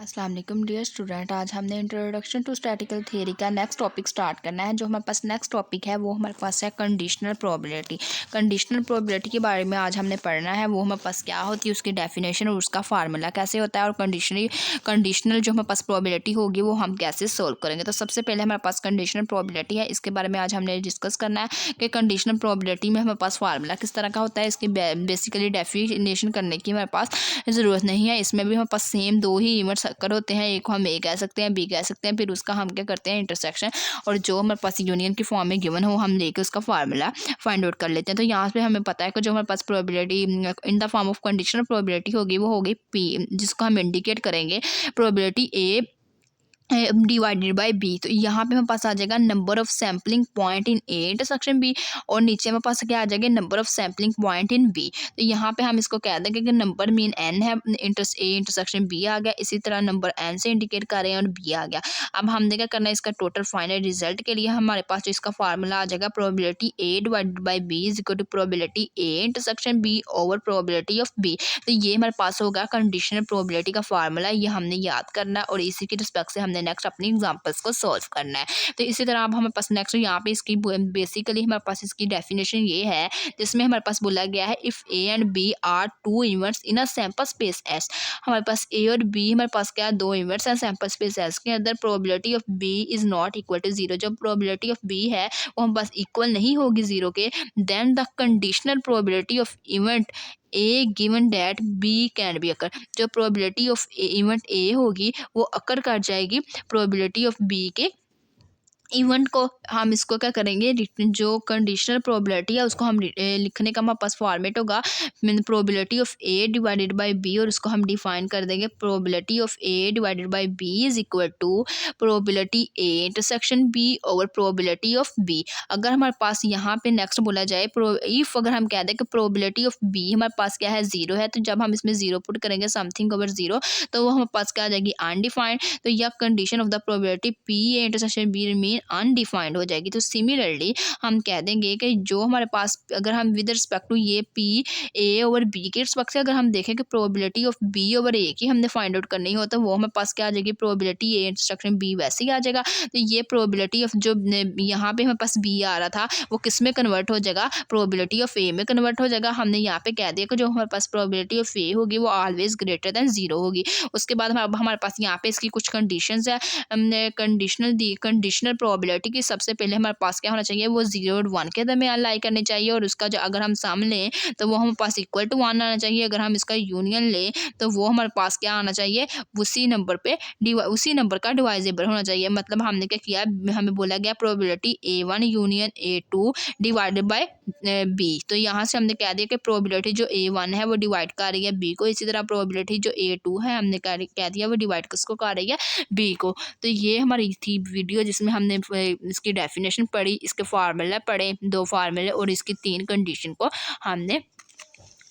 अस्सलाम वालेकुम dear student. आज हमने इंट्रोडक्शन टू स्टैटिकल थ्योरी का नेक्स्ट टॉपिक स्टार्ट करना है। जो हमारे पास नेक्स्ट टॉपिक है वो हमारे पास है कंडीशनल प्रोबेबिलिटी। कंडीशनल प्रोबेबिलिटी के बारे में आज हमने पढ़ना है। वो हमारे पास क्या होती है, उसकी डेफिनेशन और उसका फार्मूला कैसे होता है, और कंडीशनल जो हमारे पास प्रोबेबिलिटी होगी वो हम कैसे सोल्व करेंगे। तो सबसे पहले हमारे पास कंडीशनल प्रोबेबिलिटी है, इसके बारे में आज हमने डिस्कस करना है कि कंडीशनल प्रोबेबिलिटी में हमारे पास फार्मूला किस तरह का होता है। इसकी बेसिकली डेफिनेशन करने की हमारे पास ज़रूरत नहीं है। इसमें भी हमारे पास सेम दो ही इवेंट्स कर होते हैं, एक को हम ए कह सकते हैं, बी कह सकते हैं, फिर उसका हम क्या करते हैं इंटरसेक्शन, और जो हमारे पास यूनियन की फॉर्म में गिवन हो हम लेके उसका फार्मूला फाइंड आउट कर लेते हैं। तो यहाँ पे हमें पता है कि जो हमारे पास probability in the form of conditional probability होगी वो होगी पी, जिसको हम इंडिकेट करेंगे probability A divided by B. तो यहाँ पे हमारे पास आ जाएगा number of sampling point in A intersection B, और नीचे हमारे पास क्या आ जाएगा number of sampling point in B. तो यहाँ पे हम इसको कह देंगे कि नंबर मीन एन है, ए इंटरसेक्शन बी आ गया, इसी तरह नंबर एन से इंडिकेट कर रहे हैं और बी आ गया। अब हमने क्या करना है, इसका टोटल फाइनल रिजल्ट के लिए हमारे पास जो इसका फार्मूला आ जाएगा probability A divided by B is equal to probability A intersection B over probability of B. तो ये हमारे पास होगा कंडीशनल प्रोबेबिलिटी का फार्मूला, ये हमने याद करना है और इसी के रिस्पेक्ट से हमने नेक्स्ट अपनी एग्जांपल्स को सॉल्व करना है। तो इसी तरह अब हमारे पास नेक्स्ट यहाँ पे इसकी बेसिकली हमारे पास इसकी डेफिनेशन ये है, जिसमें हमारे पास बोला गया है if A and B are two events in a sample space S. हमारे पास ए और बी हमारे पास क्या दो इवेंट्स हैं सैंपल स्पेस एस के अंदर, probability of B is not equal to zero. जब प्रोबेबिलिटी ऑफ बी है वो हम बस इक्वल नहीं होगी जीरो के, then the conditional probability of event A given that B can be occur. जो प्रोबेबिलिटी ऑफ इवेंट ए होगी वो अकर कर जाएगी प्रोबेबिलिटी ऑफ बी के इवेंट को। हम इसको क्या करेंगे, जो कंडीशनल प्रोबेबिलिटी है उसको हम लिखने का हमारे पास फॉर्मेट होगा probability of A divided by B, और उसको हम डिफाइन कर देंगे probability of A divided by B is equal to probability A intersection B over probability of B. अगर हमारे पास यहाँ पे नेक्स्ट बोला जाए इफ अगर हम कह दें कि प्रोबेबिलिटी ऑफ बी हमारे पास क्या है जीरो है, तो जब हम इसमें जीरो पुट करेंगे समथिंग ओवर जीरो तो वो हमारे पास क्या आ जाएगी अनडिफाइंड। तो यह condition of the probability P A intersection be remain undefined हो जाएगी। तो सिमिलरली हम कह देंगे कि जो हमारे पास अगर हम विद रिस्पेक्ट टू ये पी ए ओवर बी के रिस्पेक्ट से अगर हम देखें कि प्रोबेबिलिटी ऑफ बी ओवर ए की हमने फाइंड आउट करनी हो, तो वो हमारे पास क्या आ जाएगी प्रोबेबिलिटी ए इंटरसेक्शन बी वैसे ही आ जाएगा। तो ये प्रोबेबिलिटी ऑफ जो यहाँ पे हमारे पास बी आ रहा था वो किस में कन्वर्ट हो जाएगा, प्रोबेबिलिटी ऑफ ए में कन्वर्ट हो जाएगा। हमने यहाँ पे कह दिया कि जो हमारे पास प्रोबेबिलिटी ऑफ ए होगी वो ऑलवेज ग्रेटर देन जीरो होगी। उसके बाद हमारे पास यहाँ पे इसकी कुछ कंडीशंस है, कंडीशनल प्रोबेबिलिटी की सबसे पहले हमारे पास क्या होना चाहिए, वो 0 और 1 के दरमियान लाई करनी चाहिए, और उसका जो अगर हम सम लें तो वो हमारे पास इक्वल टू 1 आना चाहिए। अगर हम इसका यूनियन लें तो वो हमारे पास क्या आना चाहिए, उसी नंबर का डिवाइजेबल होना चाहिए। मतलब हमने क्या किया, हमें बोला गया probability A1 union A2 divided by B. तो यहाँ से हमने कह दिया कि प्रोबेबिलिटी जो A1 है वो डिवाइड कर रही है बी को, इसी तरह प्रोबेबिलिटी जो A2 है हमने कह दिया वो डिवाइड किसको कर रही है, बी को। तो ये हमारी थी वीडियो जिसमें हमने इसकी डेफिनेशन पढ़ी, इसके फार्मूला पढ़े, दो फार्मूले, और इसकी तीन कंडीशन को हमने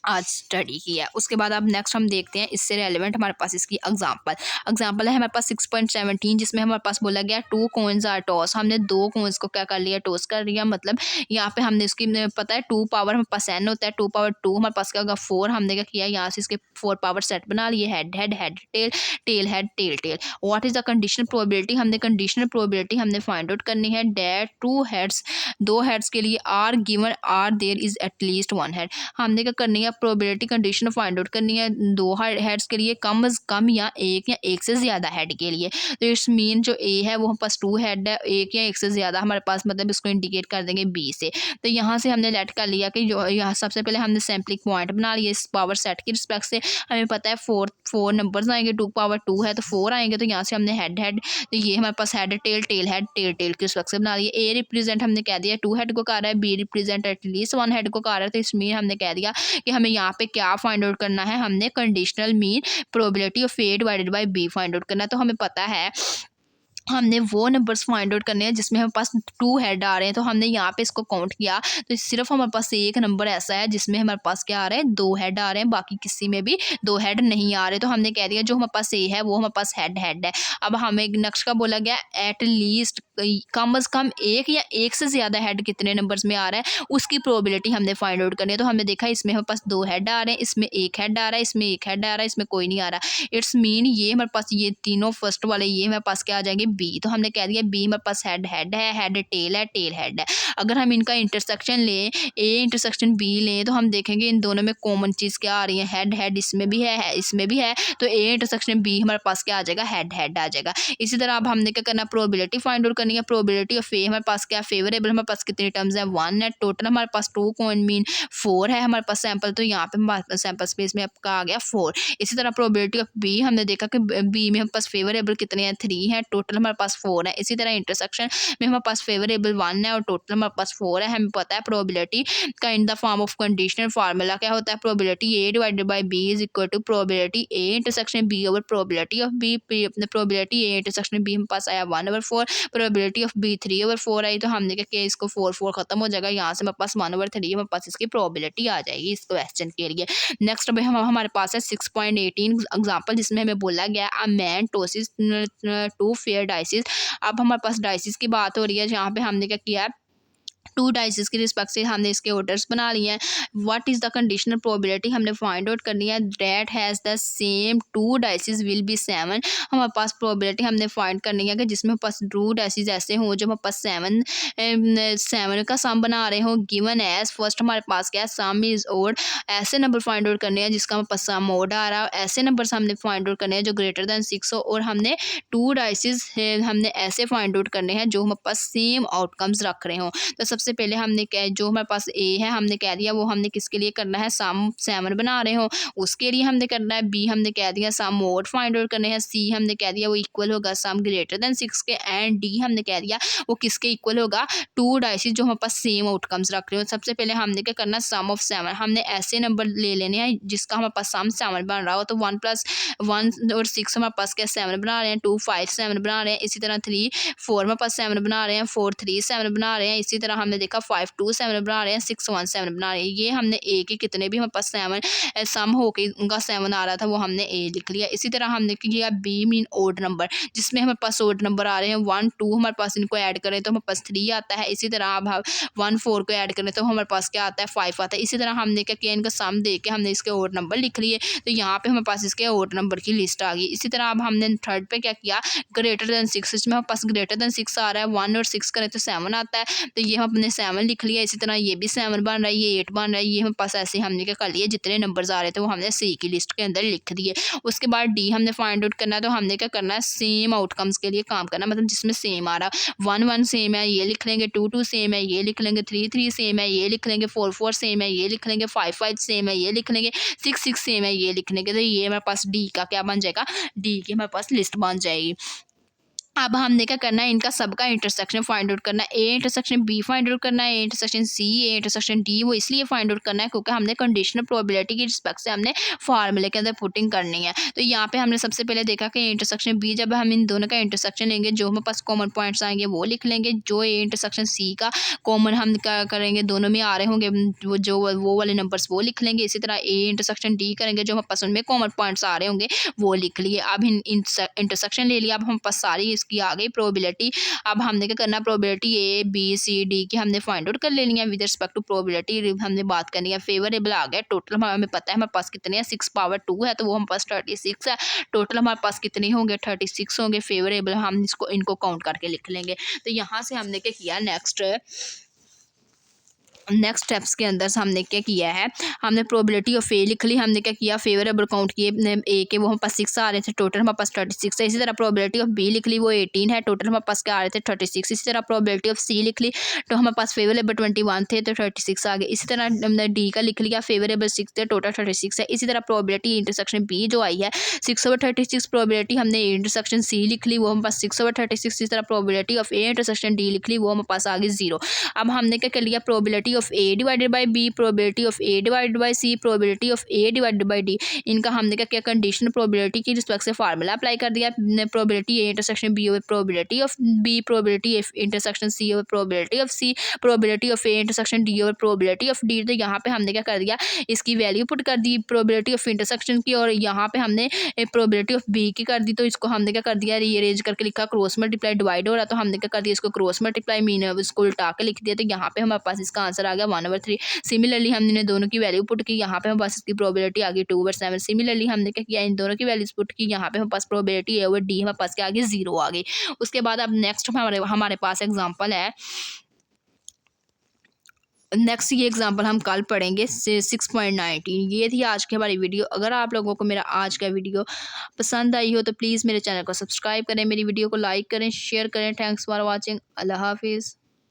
आज स्टडी किया। उसके बाद अब नेक्स्ट हम देखते हैं इससे रेलेवेंट हमारे पास इसकी एग्जाम्पल है हमारे पास 6.17, जिसमें हमारे पास बोला गया 2 कॉइन्स आर टॉस। हमने 2 कॉइन्स को क्या कर लिया, टॉस कर लिया। मतलब यहाँ पे हमने इसकी पता है 2 पावर हमारे पास n होता है, 2 पावर 2 हमारे पास क्या होगा 4। हमने क्या किया, यहाँ से इसके 4 पावर सेट बना लिए, head head head tail tail head tail tail. What is the conditional probability, हमने कंडीशनल प्रोबेबिलिटी हमने फाइंड आउट करनी है डैट 2 हेड्स, 2 हेड्स के लिए are given are there is at least 1 head. हमने क्या करनी है, प्रोबेबिलिटी कंडीशन फाइंड आउट करनी है 2 हेड्स के लिए कम अज कम या एक से ज़्यादा हेड के लिए। तो इट्स मीन जो ए है वो हमारे पास 2 हेड है, एक या एक से ज़्यादा हमारे पास, मतलब इसको इंडिकेट कर देंगे बी से। तो यहाँ से हमने लेट कर लिया कि जो यहाँ सबसे पहले हमने सैम्पलिंग पॉइंट बना लिया इस पावर सेट की रिस्पेक्ट से। हमें पता है 4 नंबर्स आएंगे, 2 पावर 2 है तो 4 आएंगे। तो यहाँ से हमने हेड हेड, तो ये हमारे पास head tail tail head tail tail की रिस्पेक्ट से बना लिया। ए रिप्रेजेंट हमने कह दिया 2 हेड को कर रहा है, बी रिप्रेजेंट एटलीस्ट 1 हेड को कर रहा है। तो इसमें हमने कह दिया कि हमें यहाँ पे क्या फाइंड आउट करना है, हमने conditional mean probability of A divided by B find out करना है। तो हमें पता है हमने वो नंबर्स फाइंड आउट करने हैं जिसमें हमारे पास 2 हेड आ रहे हैं। तो हमने यहाँ पे इसको काउंट किया तो सिर्फ हमारे पास एक नंबर ऐसा है जिसमें हमारे पास क्या आ रहा है, 2 हेड आ रहे हैं, बाकी किसी में भी 2 हेड नहीं आ रहे। तो हमने कह दिया जो हमारे पास ए है वो हमारे पास हेड हेड है। अब हमें नेक्स्ट का बोला गया एट लीस्ट कम अज़ कम एक या एक से ज़्यादा हेड कितने नंबर्स में आ रहा है उसकी प्रोबेबिलिटी हमने फाइंड आउट करनी है। तो हमने देखा इसमें हमारे पास 2 हेड आ रहे हैं, इसमें एक हेड आ रहा है, इसमें एक हेड आ रहा है, इसमें कोई नहीं आ रहा। इट्स मीन ये हमारे पास ये तीनों फर्स्ट वाले ये हमारे पास क्या आ जाएंगे बी। तो हमने कह दिया बी हमारे पास हेड हेड है, हेड टेल है, टेल हेड है। अगर हम इनका इंटरसेक्शन लें, ए इंटरसेक्शन बी लें, तो हम देखेंगे इन दोनों में कॉमन चीज़ क्या आ रही है, हेड हेड इसमें भी है इसमें भी है। तो ए इंटरसेक्शन बी हमारे पास क्या आ जाएगा, हेड हेड आ जाएगा। इसी तरह अब हमने क्या करना, प्रोबेबिलिटी फाइंड आउट करनी है। प्रोबेबिलिटी ऑफ ए हमारे पास क्या फेवरेबल, हमारे पास कितनी टर्म्स है 1 है, टोटल हमारे पास 2 कॉइन मीन 4 है हमारे पास सैंपल। तो यहाँ पे हमारे पास सैंपल स्पेस में आपका आ गया 4। इसी तरह प्रोबेबिलिटी ऑफ बी हमने देखा कि बी में हमारे पास फेवरेबल कितने हैं 3 है, टोटल हमारे पास 4 है। इसी तरह इंटरसेक्शन में हमारे पास फेवरेबल 1 है और टोटल हमारे पास 4 है। हमें पता है प्रोबेबिलिटी का in the form of conditional formula क्या होता है, probability A divided by B is equal to probability A intersection B over probability of B. Probability A intersection B हमारे पास आया 1/4, प्रोबेबिलिटी ऑफ बी 3/4 आई। तो हमने क्या किया, इसको 4 खत्म हो जाएगा, यहाँ से हमारे पास 1/3 हमारे पास इसकी प्रोबेबिलिटी आ जाएगी इस क्वेश्चन के लिए। नेक्स्ट अभी हमारे पास है 6.18 एग्जाम्पल, जिसमें हमें बोला गया a man tosses 2 fair dices. अब हमारे पास डाइसेस की बात हो रही है, जहाँ पे हमने क्या किया है 2 डाइसेस के रिस्पेक्ट से हमने इसके ऑर्डर्स बना लिए हैं। What is the conditional probability हमने फाइंड आउट करनी है, that has the same 2 dices will be 7। हमारे पास प्रोबेबिलिटी हमने फाइंड करनी है कि जिसमें हमारे पास 2 डाइसेस ऐसे हों जो हमारे पास 7 का सम बना रहे हों। गिवन एज फर्स्ट हमारे पास क्या है, सम इज ओड। ऐसे नंबर फाइंड आउट करने हैं जिसका हमारे पास सम ओड आ रहा है। ऐसे नंबर हमने फाइंड आउट करने हैं जो ग्रेटर दैन 6 हो। और हमने 2 डाइसेस हमने ऐसे फाइंड आउट करने हैं जो हमारे पास सेम आउटकम्स रख रहे हों। तो सबसे पहले हमने जो हमारे पास ए है हमने कह दिया वो हमने किसके लिए करना है, सम 7 बना रहे हो उसके लिए हमने करना है। बी हमने कह दिया सम मोड फाइंड आउट करने हैं। सी हमने कह दिया वो इक्वल होगा सम ग्रेटर देन 6 के। एंड डी हमने कह दिया वो किसके इक्वल होगा, 2 डाइसेस जो हमारे पास सेम आउटकम्स रख रहे हो। सबसे पहले हमने क्या करना है, सम ऑफ 7 हमने ऐसे नंबर ले लेने हैं जिसका हमारे पास सम 7 बन रहा हो। तो 1 + 1 और 6 हमारे पास क्या 7 बना रहे हैं, 2 5 7 बना रहे हैं। इसी तरह 3 4 हमारे पास 7 बना रहे हैं, 4 3 7 बना रहे हैं। इसी तरह हमने देखा 5 2 7 बना रहे हैं, 6 1 7 बना रहे हैं। ये हमने ए के कितने भी हमारे पास 7 सम होके उनका 7 आ रहा था वो हमने ए लिख लिया। इसी तरह हमने किया बी मीन ओड नंबर, जिसमें हमारे पास ओड नंबर आ रहे हैं 1 2 हमारे पास इनको ऐड करें तो हमारे पास 3 आता है। इसी तरह अब हम 1 4 को ऐड करें तो हमारे पास क्या आता है 5 आता है। इसी तरह हमने क्या किया, इनका सम दे के हमने इसके ओड नंबर लिख लिए। तो यहाँ पे हमारे पास इसके ओड नंबर की लिस्ट आ गई। इसी तरह अब हमने थर्ड पे क्या किया, ग्रेटर देन 6, इसमें हमारे पास ग्रेटर देन 6 आ रहा है, 1 और 6 करें तो 7 आता है। तो ये हम अपने 7 लिख लिया। इसी तरह ये भी 7 बन रहा है, ये 8 बन रहा है। ये हमारे पास ऐसे हमने क्या कर लिया, जितने नंबर्स आ रहे थे वो हमने सी की लिस्ट के अंदर लिख दिए। उसके बाद डी हमने फाइंड आउट करना है। तो हमने क्या करना है, सेम आउटकम्स के लिए काम करना है, मतलब जिसमें सेम आ रहा है। 1 1 सेम है ये लिख लेंगे, 2 2 सेम है ये लिख लेंगे, 3 3 सेम है ये लिख लेंगे, 4 4 सेम है ये लिख लेंगे, 5 5 सेम है ये लिख लेंगे, 6 6 सेम है ये लिख लेंगे। तो ये हमारे पास डी का क्या बन जाएगा, डी की हमारे पास लिस्ट बन जाएगी। अब हमने क्या करना है, इनका सबका इंटरसेक्शन फाइंड आउट करना है। A intersection B find out करना है, A intersection C, A intersection D वो इसलिए फाइंड आउट करना है क्योंकि हमने कंडीशनल प्रोबेबिलिटी की रिस्पेक्ट से हमने फार्मूले के अंदर पुटिंग करनी है। तो यहाँ पे हमने सबसे पहले देखा कि ए इंटरसेक्शन बी, जब हम इन दोनों का इंटरसेक्शन लेंगे जो हमारे पास कॉमन पॉइंट्स आएंगे वो लिख लेंगे। जो ए इंटरसेक्शन सी का कॉमन हम क्या करेंगे, दोनों में आ रहे होंगे वो वाले नंबर्स वो लिख लेंगे। इसी तरह ए इंटरसेक्शन डी करेंगे, जो हमारे पास उनमें कॉमन पॉइंट्स आ रहे होंगे वो लिख लिए। अब इंटरसेक्शन ले लिया, अब हम पास सारी इसकी आ गई प्रोबेबिलिटी। अब हमने क्या करना है, probability A B C D की हमने फाइंड आउट कर लेनी है। विद रिस्पेक्ट टू प्रोबेबिलिटी हमने बात करनी है, फेवरेबल आ गया। टोटल हमें पता है हमारे पास कितने हैं, 6 पावर 2 है तो वो हमारे पास 36 है। टोटल हमारे पास कितने होंगे, 36 होंगे। फेवरेबल हम इनको काउंट करके लिख लेंगे। तो यहाँ से हमने क्या किया, नेक्स्ट स्टेप्स के अंदर हमने क्या किया है, हमने प्रोबेबिलिटी ऑफ ए लिख ली। हमने क्या किया, फेवरेबल काउंट किए ए के, वो हमारे पास 6 आ रहे थे, टोटल हमारे पास 36 है। इसी तरह प्रोबेबिलिटी ऑफ बी लिख ली, वो 18 है, टोटल हमारे पास क्या आ रहे थे 36। इसी तरह प्रोबेबिलिटी ऑफ सी लिख ली, तो हमारे पास फेवरेबल 21 थे तो 36 आ गए। इसी तरह हमने डी का लिख लिया, फेवरेबल 6 थे, टोटल 36 है। इसी तरह प्रोबेबिलिटी इंटरसेक्शन बी जो आई है 6/36, प्रोबेबिलिटी हमने इंटरसेक्शन सी लिख ली, वो हमारे पास 6/36। इसी तरह probability of A intersection D लिख ली, वो हमारे पास आ गई 0। अब हमने क्या कर लिया, probability of A divided by B, probability of A divided by C, probability of A divided by D. इनका हमने क्या किया, कंडीशनल प्रोबेबिलिटी की रिस्पेक्ट से फार्मूला अप्लाई कर दिया। Probability A intersection B over probability of B, probability F intersection C over probability of C, probability of A intersection D over probability of D. तो यहाँ पे हमने क्या कर दिया, इसकी वैल्यू पुट कर दी प्रोबेबिलिटी ऑफ इंटरसेक्शन की, और यहाँ पे हमने प्रोबेबिलिटी ऑफ बी की कर दी। तो इसको हमने क्या कर दिया, रीअरेंज करके लिखा, क्रॉस मल्टीप्लाई डिवाइड हो रहा, तो हमने क्या कर दिया, इसको क्रॉस मल्टीप्लाई मीन इसको उल्टा के लिख दिया। तो यहाँ पे हमारे पास इसका आंसर आ गया 1/3। सिमिलरली हमने दोनों की वैल्यू पुट की, यहाँ पे हमारे पास इसकी प्रोबेबिलिटी आ गई 2/7। सिमिलरली हमने क्या किया, इन दोनों की वैल्यूज पुट की, यहाँ पे हमारे पास प्रोबेबिलिटी ए ओवर डी हमारे पास क्या आ गई, 0 आ गई। उसके बाद अब नेक्स्ट हमारे पास एग्जाम्पल है, नेक्स्ट ये एग्जांपल हम कल पढ़ेंगे 6.19। ये थी आज की हमारी वीडियो। अगर आप लोगों को मेरा आज का वीडियो पसंद आई हो तो प्लीज़ मेरे चैनल को सब्सक्राइब करें, मेरी वीडियो को लाइक करें, शेयर करें। Thanks for watching. अल्लाह हाफिज़।